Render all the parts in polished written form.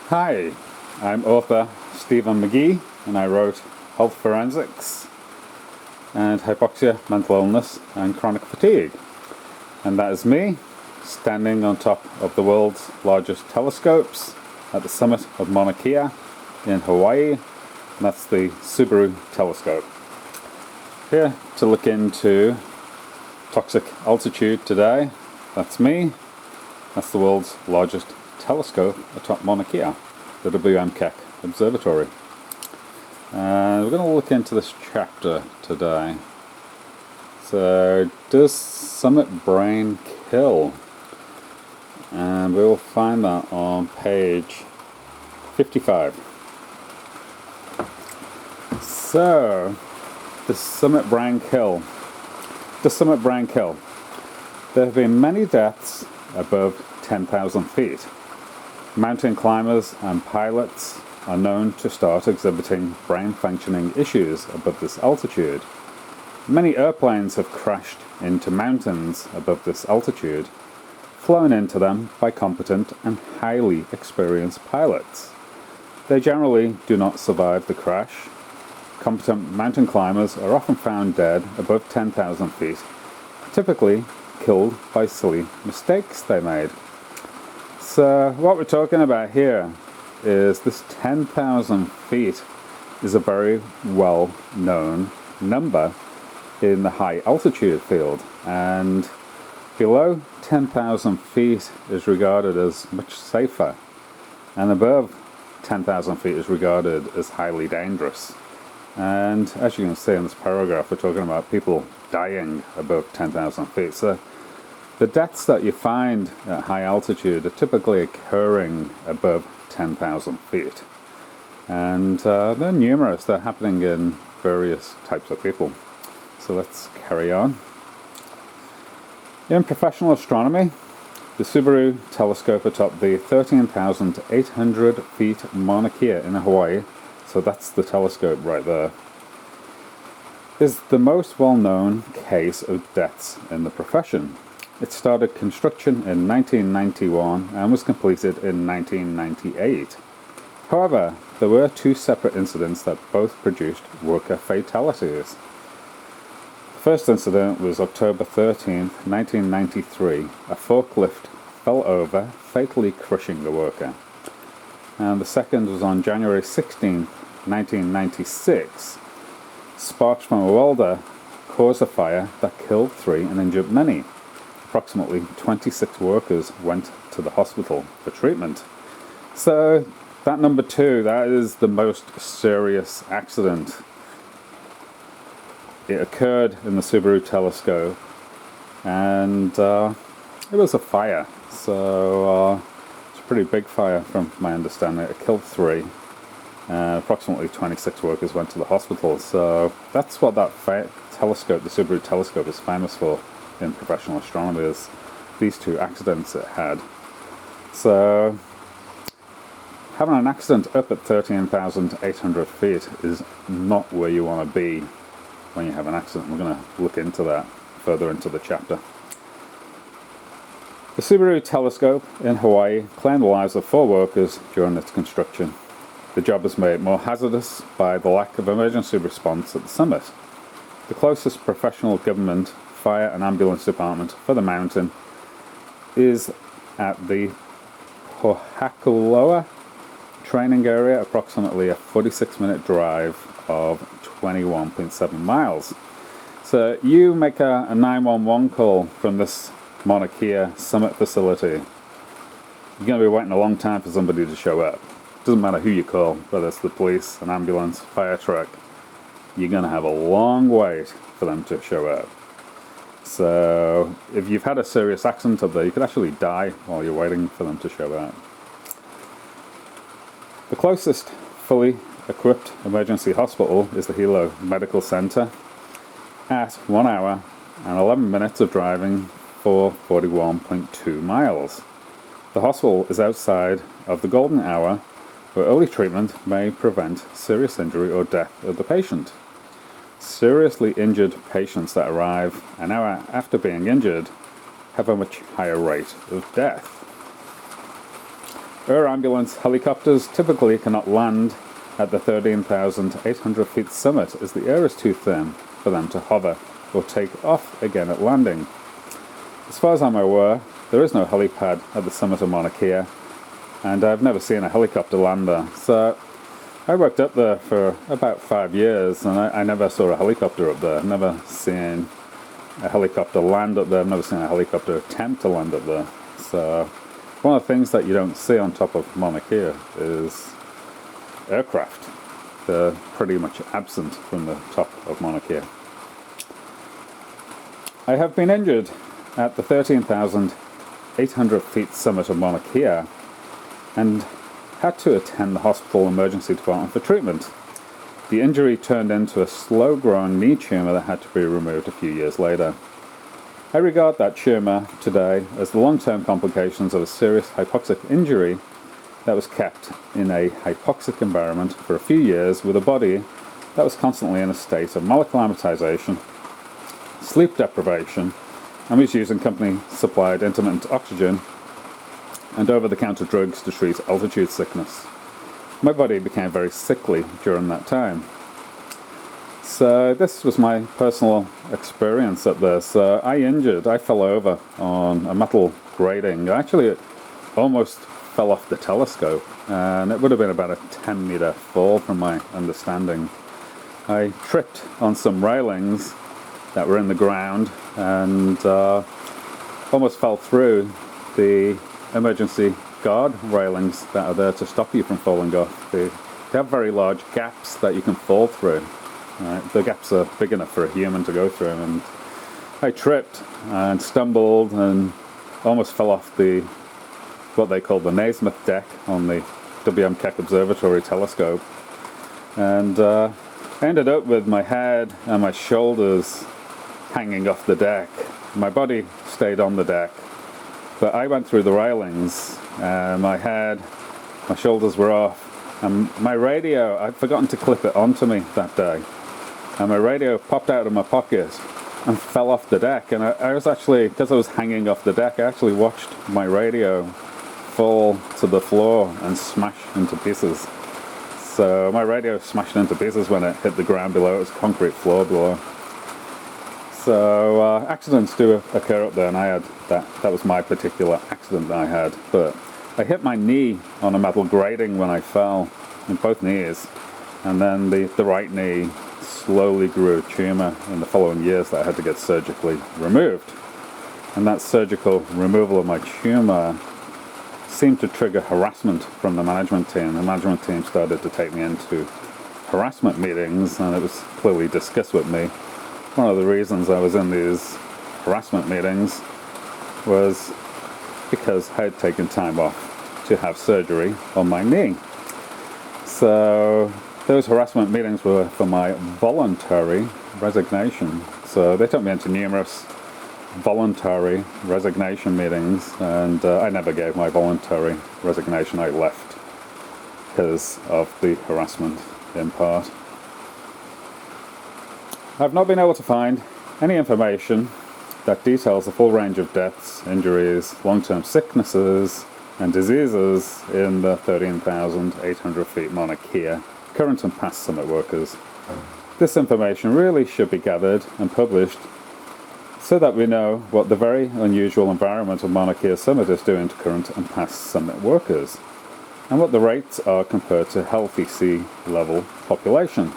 Hi, I'm author Stephen McGee, and I wrote Health Forensics and Hypoxia, Mental Illness and Chronic Fatigue. And that is me, standing on top of the world's largest telescopes at the summit of Mauna Kea in Hawaii, and that's the Subaru telescope. Here to look into toxic altitude today. That's me. That's the world's largest telescope atop Mauna Kea, the WM Keck Observatory. We're going to look into this chapter today. So, does summit brain kill? And we will find that on page 55. So, does summit brain kill? Does summit brain kill? There have been many deaths above 10,000 feet. Mountain climbers and pilots are known to start exhibiting brain functioning issues above this altitude. Many airplanes have crashed into mountains above this altitude, flown into them by competent and highly experienced pilots. They generally do not survive the crash. Competent mountain climbers are often found dead above 10,000 feet, typically killed by silly mistakes they made. So what we're talking about here is this 10,000 feet is a very well known number in the high altitude field, and below 10,000 feet is regarded as much safer, and above 10,000 feet is regarded as highly dangerous. And as you can see in this paragraph, we're talking about people dying above 10,000 feet. So the deaths that you find at high altitude are typically occurring above 10,000 feet. And they're numerous. They're happening in various types of people. So let's carry on. In professional astronomy, the Subaru telescope atop the 13,800 feet Mauna Kea in Hawaii, so that's the telescope right there, is the most well-known case of deaths in the profession. It started construction in 1991 and was completed in 1998. However, there were two separate incidents that both produced worker fatalities. The first incident was October 13, 1993. A forklift fell over, fatally crushing the worker. And the second was on January 16, 1996. Sparks from a welder caused a fire that killed 3 and injured many. Approximately 26 workers went to the hospital for treatment. So that number 2, that is the most serious accident. It occurred in the Subaru telescope, and it was a fire. So it's a pretty big fire from my understanding. It killed 3. Approximately 26 workers went to the hospital. So that's what that telescope, the Subaru telescope, is famous for in professional astronomy, is these 2 accidents it had. So having an accident up at 13,800 feet is not where you want to be when you have an accident. We're going to look into that further into the chapter. The Subaru telescope in Hawaii claimed the lives of 4 workers during its construction. The job was made more hazardous by the lack of emergency response at the summit. The closest professional government fire and ambulance department for the mountain is at the Pohakuloa training area, approximately a 46-minute drive of 21.7 miles. So you make a 911 call from this Mauna Kea summit facility. You're going to be waiting a long time for somebody to show up. Doesn't matter who you call, whether it's the police, an ambulance, fire truck. You're going to have a long wait for them to show up. So if you've had a serious accident up there, you could actually die while you're waiting for them to show up. The closest fully equipped emergency hospital is the Hilo Medical Center at 1 hour and 11 minutes of driving for 41.2 miles. The hospital is outside of the golden hour, where early treatment may prevent serious injury or death of the patient. Seriously injured patients that arrive an hour after being injured have a much higher rate of death. Air ambulance helicopters typically cannot land at the 13,800 feet summit as the air is too thin for them to hover or take off again at landing. As far as I'm aware, there is no helipad at the summit of Mauna Kea, and I've never seen a helicopter land there. So I worked up there for about 5 years, and I never saw a helicopter up there. I've never seen a helicopter land up there. I've never seen a helicopter attempt to land up there. So one of the things that you don't see on top of Mauna Kea is aircraft. They're pretty much absent from the top of Mauna Kea. I have been injured at the 13,800 feet summit of Mauna Kea and had to attend the hospital emergency department for treatment. The injury turned into a slow-growing knee tumour that had to be removed a few years later. I regard that tumour today as the long-term complications of a serious hypoxic injury that was kept in a hypoxic environment for a few years with a body that was constantly in a state of malacclimatization, sleep deprivation, and was using company-supplied intermittent oxygen and over-the-counter drugs to treat altitude sickness. My body became very sickly during that time. So this was my personal experience up there. So I fell over on a metal grating. Actually, it almost fell off the telescope, and it would have been about a 10-meter fall from my understanding. I tripped on some railings that were in the ground and almost fell through the emergency guard railings that are there to stop you from falling off. They have very large gaps that you can fall through. The gaps are big enough for a human to go through, and I tripped and stumbled and almost fell off what they call the Naismith deck on the W.M. Keck Observatory telescope, and I ended up with my head and my shoulders hanging off the deck. My body stayed on the deck, but I went through the railings, and my head, my shoulders were off, and my radio, I'd forgotten to clip it onto me that day, and my radio popped out of my pocket and fell off the deck. And I was actually, because I was hanging off the deck, I actually watched my radio fall to the floor and smash into pieces. So my radio smashed into pieces when it hit the ground below. It was concrete floor below. So accidents do occur up there, and I had that was my particular accident that I had. But I hit my knee on a metal grating when I fell, in both knees, and then the right knee slowly grew a tumour in the following years that I had to get surgically removed. And that surgical removal of my tumour seemed to trigger harassment from the management team. The management team started to take me into harassment meetings, and it was clearly discussed with me. One of the reasons I was in these harassment meetings was because I had taken time off to have surgery on my knee. So those harassment meetings were for my voluntary resignation. So they took me into numerous voluntary resignation meetings, and I never gave my voluntary resignation. I left because of the harassment in part. I've not been able to find any information that details the full range of deaths, injuries, long-term sicknesses and diseases in the 13,800 feet Mauna Kea current and past summit workers. This information really should be gathered and published so that we know what the very unusual environment of Mauna Kea summit is doing to current and past summit workers, and what the rates are compared to healthy sea level population.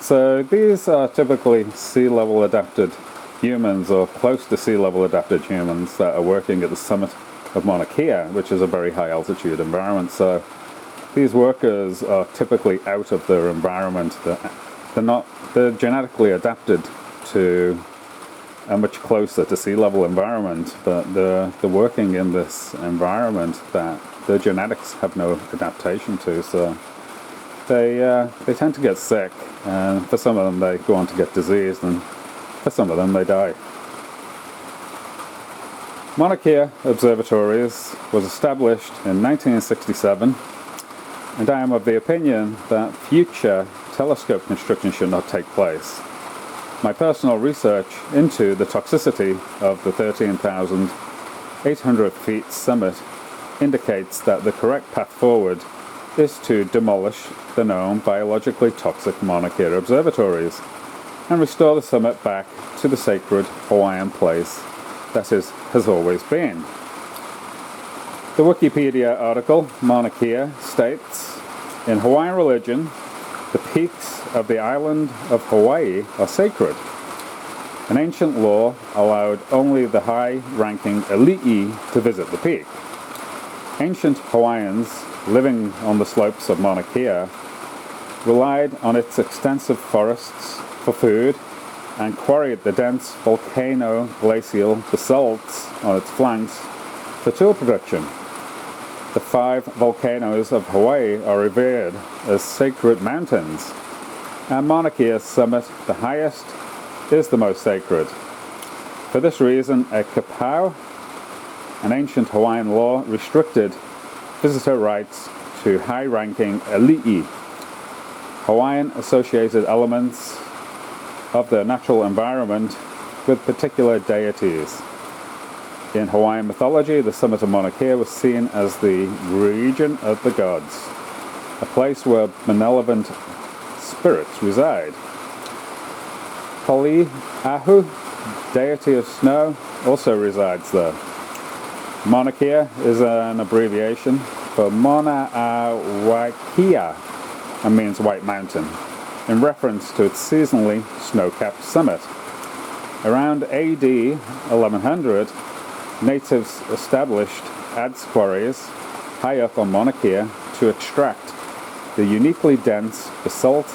So these are typically sea level adapted humans, or close to sea level adapted humans, that are working at the summit of Mauna Kea, which is a very high altitude environment. So these workers are typically out of their environment. They're genetically adapted to a much closer to sea level environment, but they're working in this environment that their genetics have no adaptation to. So they tend to get sick, and for some of them they go on to get diseased, and for some of them they die. Mauna Kea Observatories was established in 1967, and I am of the opinion that future telescope construction should not take place. My personal research into the toxicity of the 13,800 feet summit indicates that the correct path forward is to demolish the known biologically toxic Mauna Kea observatories and restore the summit back to the sacred Hawaiian place that has always been. The Wikipedia article, Mauna Kea, states, in Hawaiian religion, the peaks of the island of Hawaii are sacred. An ancient law allowed only the high-ranking elite to visit the peak. Ancient Hawaiians living on the slopes of Mauna Kea relied on its extensive forests for food and quarried the dense volcano-glacial basalts on its flanks for tool production. The 5 volcanoes of Hawaii are revered as sacred mountains, and Mauna Kea's summit, the highest, is the most sacred. For this reason, a kapau, an ancient Hawaiian law, restricted visitor rights to high-ranking elite. Hawaiian associated elements of the natural environment with particular deities. In Hawaiian mythology, the summit of Mauna Kea was seen as the region of the gods, a place where benevolent spirits reside. Poliahu, deity of snow, also resides there. Mauna Kea is an abbreviation for Mauna Wakea and means White Mountain, in reference to its seasonally snow-capped summit. Around AD 1100, natives established adze quarries high up on Mauna Kea to extract the uniquely dense basalt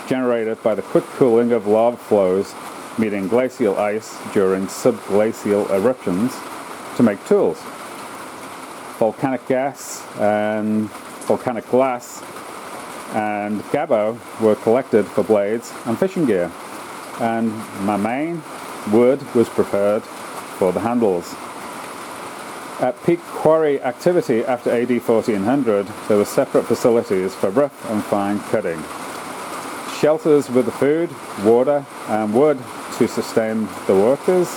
generated by the quick cooling of lava flows meeting glacial ice during subglacial eruptions to make tools. Volcanic gas and volcanic glass and gabo were collected for blades and fishing gear, and mamane wood was prepared for the handles. At peak quarry activity after AD 1400, there were separate facilities for rough and fine cutting, shelters with the food, water, and wood to sustain the workers,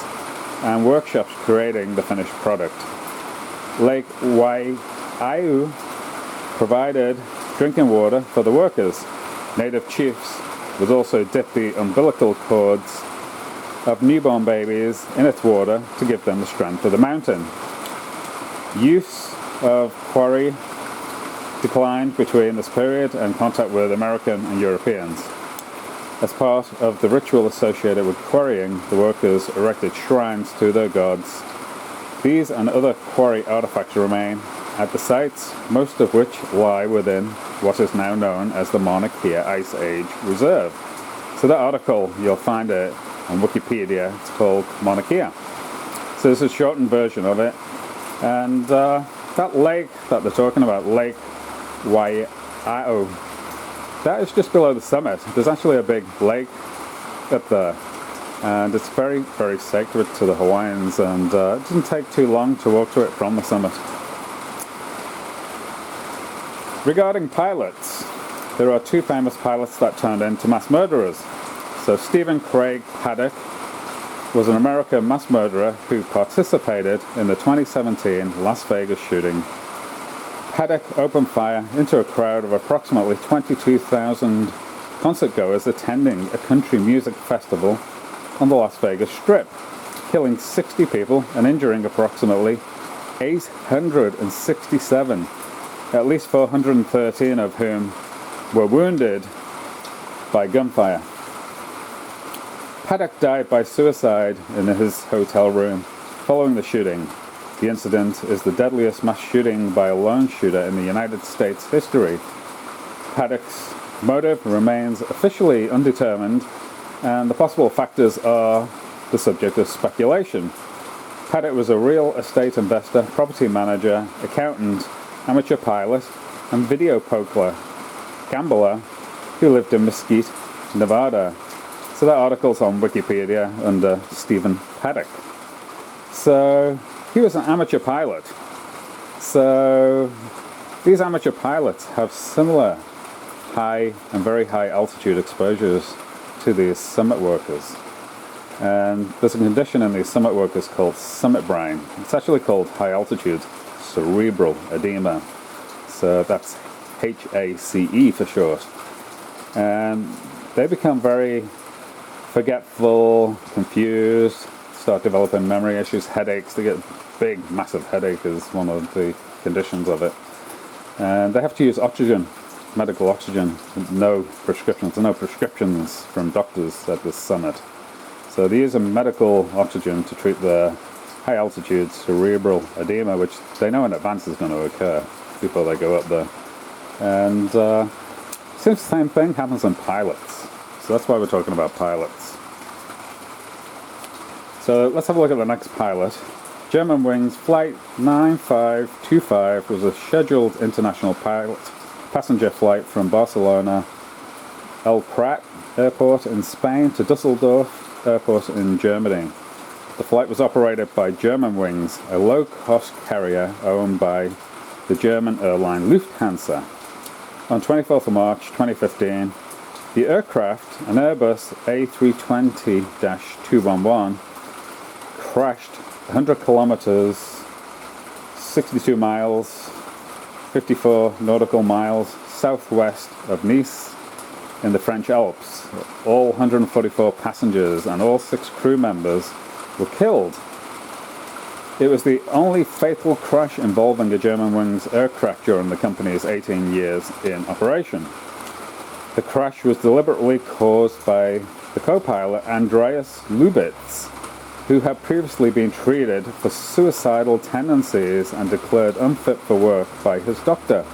and workshops creating the finished product. Lake Waiau provided drinking water for the workers. Native chiefs would also dip the umbilical cords of newborn babies in its water to give them the strength of the mountain. Use of quarry declined between this period and contact with American and Europeans. As part of the ritual associated with quarrying, the workers erected shrines to their gods. These and other quarry artifacts remain at the sites, most of which lie within what is now known as the Mauna Kea Ice Age Reserve. So that article, you'll find it on Wikipedia. It's called Mauna Kea. So this is a shortened version of it. And that lake that they're talking about, Lake Waiau, that is just below the summit. There's actually a big lake up there, and it's very, very sacred to the Hawaiians, and it doesn't take too long to walk to it from the summit. Regarding pilots, there are 2 famous pilots that turned into mass murderers. So Stephen Craig Paddock was an American mass murderer who participated in the 2017 Las Vegas shooting. Paddock opened fire into a crowd of approximately 22,000 concertgoers attending a country music festival on the Las Vegas Strip, killing 60 people and injuring approximately 867, at least 413 of whom were wounded by gunfire. Paddock died by suicide in his hotel room following the shooting. The incident is the deadliest mass shooting by a lone shooter in the United States history. Paddock's motive remains officially undetermined, and the possible factors are the subject of speculation. Paddock was a real estate investor, property manager, accountant, amateur pilot, and video poker gambler who lived in Mesquite, Nevada. So that article's on Wikipedia under Stephen Paddock. So he was an amateur pilot. So these amateur pilots have similar high and very high altitude exposures to these summit workers. And there's a condition in these summit workers called summit brain. It's actually called high altitude cerebral edema. So that's HACE for short. And they become very forgetful, confused, start developing memory issues, headaches. They get big, massive headache is one of the conditions of it. And they have to use oxygen, medical oxygen, no prescriptions from doctors at this summit. So they use a medical oxygen to treat the high altitude cerebral edema, which they know in advance is going to occur before they go up there. And seems the same thing happens in pilots. So that's why we're talking about pilots. So let's have a look at the next pilot. Germanwings Flight 9525 was a scheduled international passenger flight from Barcelona El Prat Airport in Spain to Dusseldorf Airport in Germany. The flight was operated by Germanwings, a low-cost carrier owned by the German airline Lufthansa. On 24th of March 2015, the aircraft, an Airbus A320-211, crashed 100 kilometers, 62 miles, 54 nautical miles southwest of Nice in the French Alps. All 144 passengers and all 6 crew members were killed. It was the only fatal crash involving a Germanwings aircraft during the company's 18 years in operation. The crash was deliberately caused by the co-pilot Andreas Lubitz, who had previously been treated for suicidal tendencies and declared unfit for work by his doctor.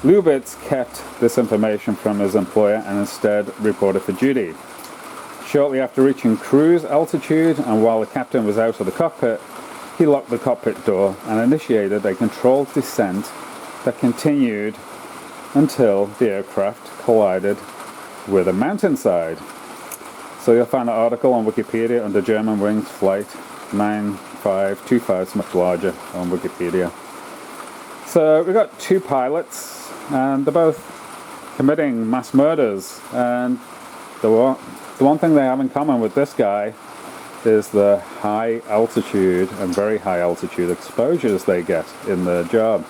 Lubitz kept this information from his employer and instead reported for duty. Shortly after reaching cruise altitude and while the captain was out of the cockpit, he locked the cockpit door and initiated a controlled descent that continued until the aircraft collided with a mountainside. So you'll find an article on Wikipedia under Germanwings Flight 9525. It's much larger on Wikipedia. So we've got 2 pilots, and they're both committing mass murders. And the one thing they have in common with this guy is the high altitude and very high altitude exposures they get in their job.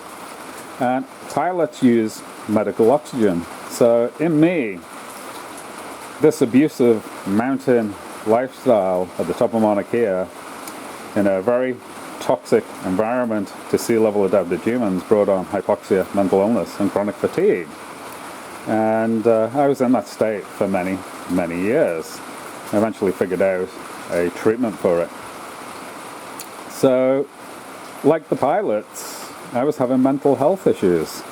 And pilots use medical oxygen. So in me, this abusive mountain lifestyle at the top of Mauna Kea in a very toxic environment to sea level adapted humans brought on hypoxia, mental illness and chronic fatigue. And I was in that state for many, many years. I eventually figured out a treatment for it. So, like the pilots, I was having mental health issues.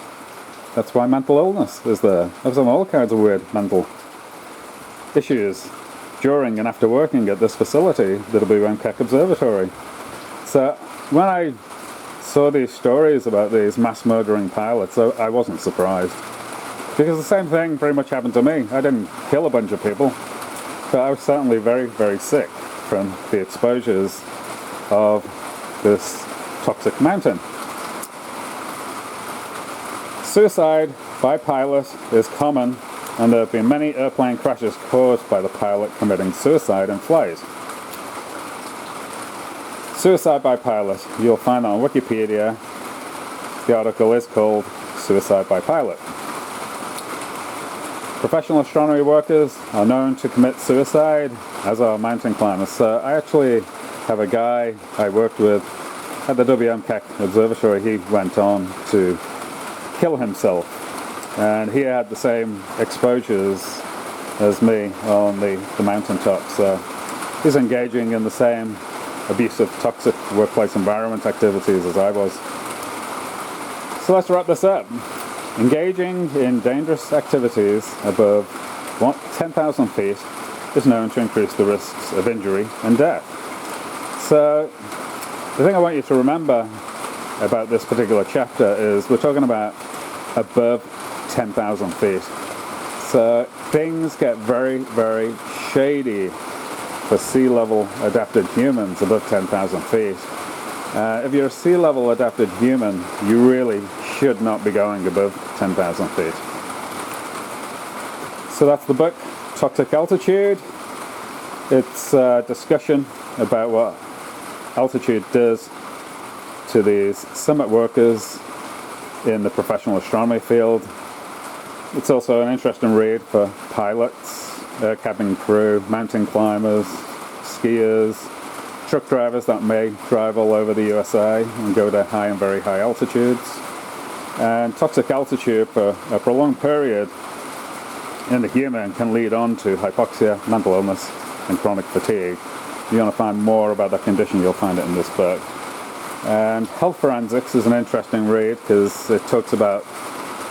That's why mental illness is there. I was on all kinds of weird mental issues during and after working at this facility, the WMKEC Observatory. So when I saw these stories about these mass murdering pilots, I wasn't surprised. Because the same thing pretty much happened to me. I didn't kill a bunch of people, but I was certainly very, very sick from the exposures of this toxic mountain. Suicide by pilot is common, and there have been many airplane crashes caused by the pilot committing suicide in flight. Suicide by pilot, you'll find that on Wikipedia. The article is called Suicide by Pilot. Professional astronomy workers are known to commit suicide, as are mountain climbers. So I actually have a guy I worked with at the WMKEC Observatory. He went on to kill himself, and he had the same exposures as me on the mountaintop. So he's engaging in the same abusive, toxic workplace environment activities as I was. So let's wrap this up. Engaging in dangerous activities above 10,000 feet is known to increase the risks of injury and death. So the thing I want you to remember about this particular chapter is we're talking about above 10,000 feet. So things get very, very shady for sea level adapted humans above 10,000 feet. If you're a sea level adapted human, you really should not be going above 10,000 feet. So that's the book, Toxic Altitude. It's a discussion about what altitude does to these summit workers in the professional astronomy field. It's also an interesting read for pilots, cabin crew, mountain climbers, skiers, truck drivers that may drive all over the USA and go to high and very high altitudes. And toxic altitude for a prolonged period in the human can lead on to hypoxia, mental illness, and chronic fatigue. If you want to find more about that condition, you'll find it in this book. And Health Forensics is an interesting read because it talks about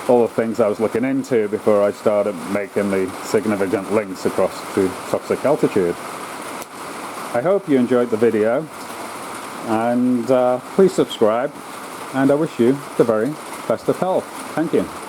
all the things I was looking into before I started making the significant links across to toxic altitude. I hope you enjoyed the video, and please subscribe, and I wish you the very best of health. Thank you.